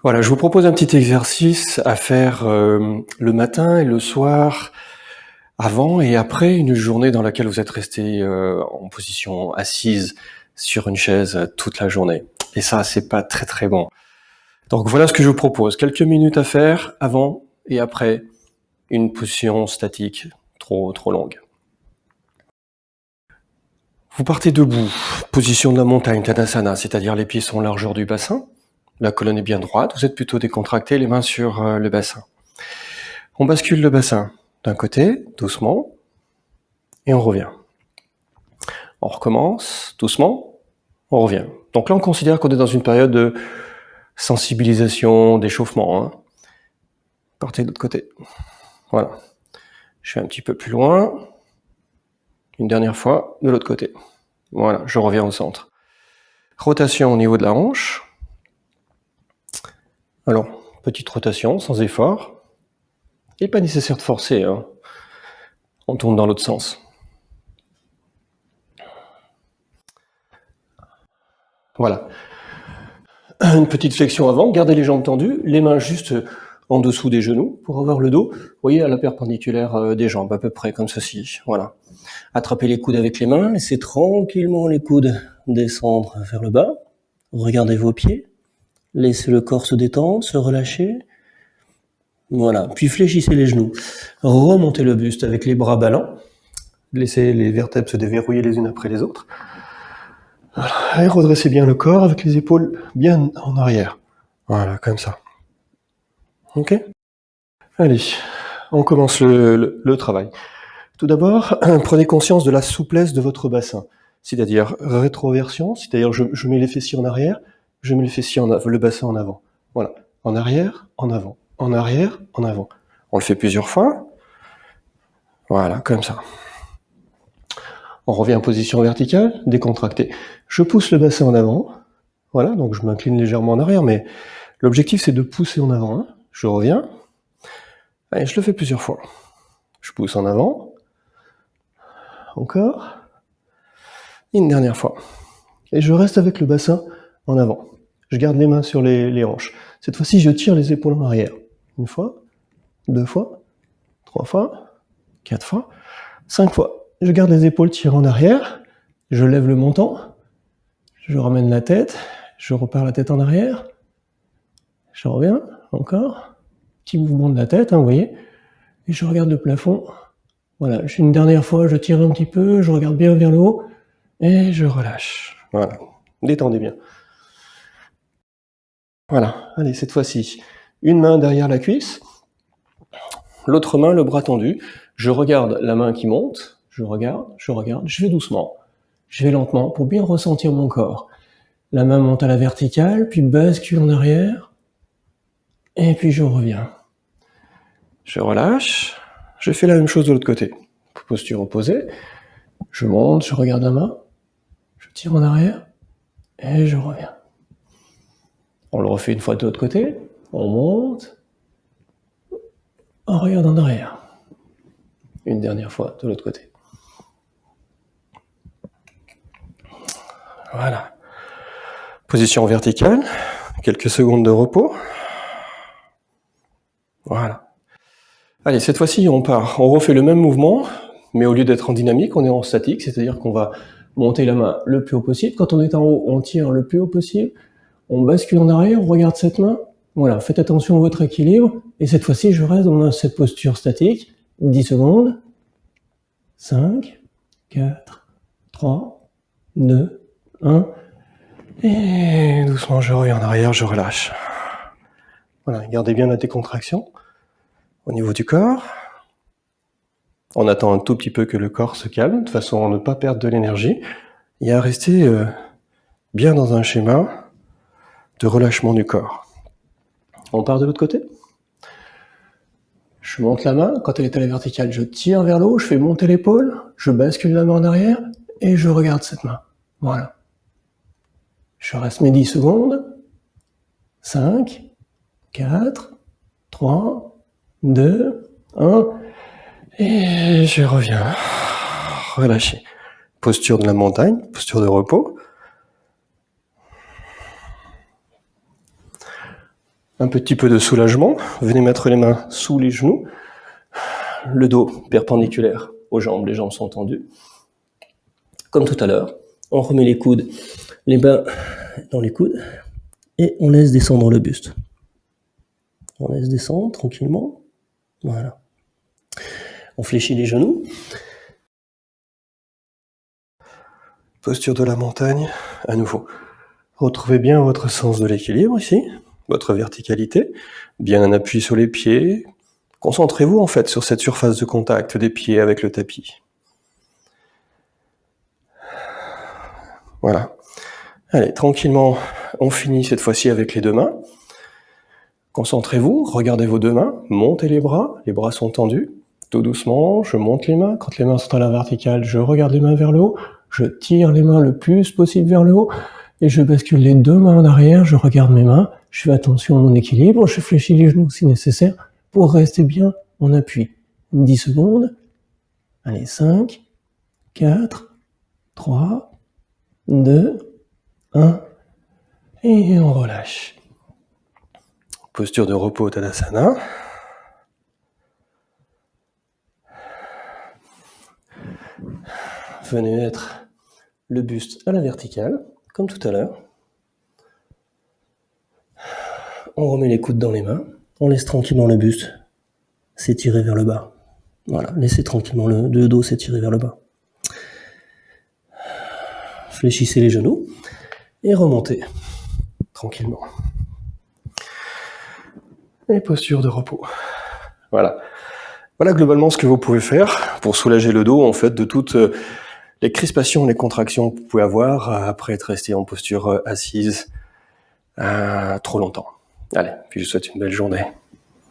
Voilà, je vous propose un petit exercice à faire le matin et le soir, avant et après une journée dans laquelle vous êtes resté en position assise sur une chaise toute la journée. Et ça, c'est pas très très bon. Donc voilà ce que je vous propose. Quelques minutes à faire avant et après une position statique trop longue. Vous partez debout, position de la montagne, Tadasana, c'est-à-dire les pieds sont en largeur du bassin, la colonne est bien droite, vous êtes plutôt décontracté, les mains sur le bassin. On bascule le bassin d'un côté, doucement, et on revient. On recommence, doucement, on revient. Donc là, on considère qu'on est dans une période de sensibilisation, d'échauffement. Hein. Partez de l'autre côté. Voilà. Je vais un petit peu plus loin. Une dernière fois, de l'autre côté. Voilà, je reviens au centre. Rotation au niveau de la hanche. Alors, petite rotation, sans effort. Il n'est pas nécessaire de forcer. Hein. On tourne dans l'autre sens. Voilà. Une petite flexion avant, gardez les jambes tendues, les mains juste en dessous des genoux pour avoir le dos, vous voyez, à la perpendiculaire des jambes, à peu près comme ceci. Voilà. Attrapez les coudes avec les mains, laissez tranquillement les coudes descendre vers le bas. Regardez vos pieds, laissez le corps se détendre, se relâcher. Voilà. Puis fléchissez les genoux. Remontez le buste avec les bras ballants. Laissez les vertèbres se déverrouiller les unes après les autres. Voilà. Et redressez bien le corps avec les épaules bien en arrière. Voilà, comme ça. Ok ? Allez, on commence le travail. Tout d'abord, prenez conscience de la souplesse de votre bassin. C'est-à-dire rétroversion, c'est-à-dire je mets les fessiers en arrière, je mets les fessiers le bassin en avant. Voilà. En arrière, en avant. En arrière, en avant. On le fait plusieurs fois. Voilà, comme ça. On revient en position verticale, décontractée. Je pousse le bassin en avant. Voilà, donc je m'incline légèrement en arrière, mais l'objectif c'est de pousser en avant. Hein. Je reviens. Allez, je le fais plusieurs fois. Je pousse en avant. Encore. Une dernière fois. Et je reste avec le bassin en avant. Je garde les mains sur les hanches. Cette fois-ci, je tire les épaules en arrière. Une fois, deux fois, trois fois, quatre fois, cinq fois. Je garde les épaules tirées en arrière. Je lève le menton. Je ramène la tête. Je repars la tête en arrière. Je reviens. Encore. Petit mouvement de la tête, hein, vous voyez. Et je regarde le plafond. Voilà. Une dernière fois, je tire un petit peu. Je regarde bien vers le haut. Et je relâche. Voilà. Détendez bien. Voilà. Allez, cette fois-ci, une main derrière la cuisse, l'autre main, le bras tendu. Je regarde la main qui monte. Je regarde. Je vais doucement. Je vais lentement pour bien ressentir mon corps. La main monte à la verticale, puis bascule en arrière. Et puis je reviens. Je relâche. Je fais la même chose de l'autre côté. Posture opposée. Je monte, je regarde la main. Je tire en arrière. Et je reviens. On le refait une fois de l'autre côté. On monte. On regarde en arrière. Une dernière fois de l'autre côté. Voilà. Position verticale. Quelques secondes de repos. Voilà. Allez, cette fois-ci, on part. On refait le même mouvement, mais au lieu d'être en dynamique, on est en statique, c'est-à-dire qu'on va monter la main le plus haut possible. Quand on est en haut, on tire le plus haut possible. On bascule en arrière, on regarde cette main. Voilà, faites attention à votre équilibre. Et cette fois-ci, je reste dans cette posture statique. 10 secondes. 5, 4, 3, 2, 1. Et doucement, je reviens en arrière, je relâche. Voilà, gardez bien la décontraction au niveau du corps. On attend un tout petit peu que le corps se calme, de façon à ne pas perdre de l'énergie, et à rester bien dans un schéma de relâchement du corps. On part de l'autre côté. Je monte la main, quand elle est à la verticale, je tire vers le haut, je fais monter l'épaule, je bascule la main en arrière, et je regarde cette main. Voilà. Je reste mes 10 secondes. 5, 4, 3, 2, 1, et je reviens. Relâchez. Posture de la montagne, posture de repos. Un petit peu de soulagement. Venez mettre les mains sous les genoux. Le dos perpendiculaire aux jambes, les jambes sont tendues. Comme tout à l'heure, on remet les coudes, les mains dans les coudes et on laisse descendre le buste. On laisse descendre tranquillement. Voilà. On fléchit les genoux. Posture de la montagne, à nouveau. Retrouvez bien votre sens de l'équilibre ici, votre verticalité, bien un appui sur les pieds. Concentrez-vous en fait sur cette surface de contact des pieds avec le tapis. Voilà. Allez, tranquillement, on finit cette fois-ci avec les deux mains. Concentrez-vous, regardez vos deux mains, montez les bras sont tendus. Tout doucement, je monte les mains. Quand les mains sont à la verticale, je regarde les mains vers le haut. Je tire les mains le plus possible vers le haut. Et je bascule les deux mains en arrière, je regarde mes mains. Je fais attention à mon équilibre. Je fléchis les genoux si nécessaire pour rester bien en appui. 10 secondes. Allez, 5, 4, 3, 2, 1. Et on relâche. Posture de repos Tadasana. Venez mettre le buste à la verticale, comme tout à l'heure. On remet les coudes dans les mains. On laisse tranquillement le buste s'étirer vers le bas. Voilà, laissez tranquillement le dos s'étirer vers le bas. Fléchissez les genoux et remontez tranquillement. Et posture de repos. Voilà. Voilà globalement ce que vous pouvez faire pour soulager le dos en fait de toutes les crispations, les contractions que vous pouvez avoir après être resté en posture assise trop longtemps. Allez, puis je vous souhaite une belle journée.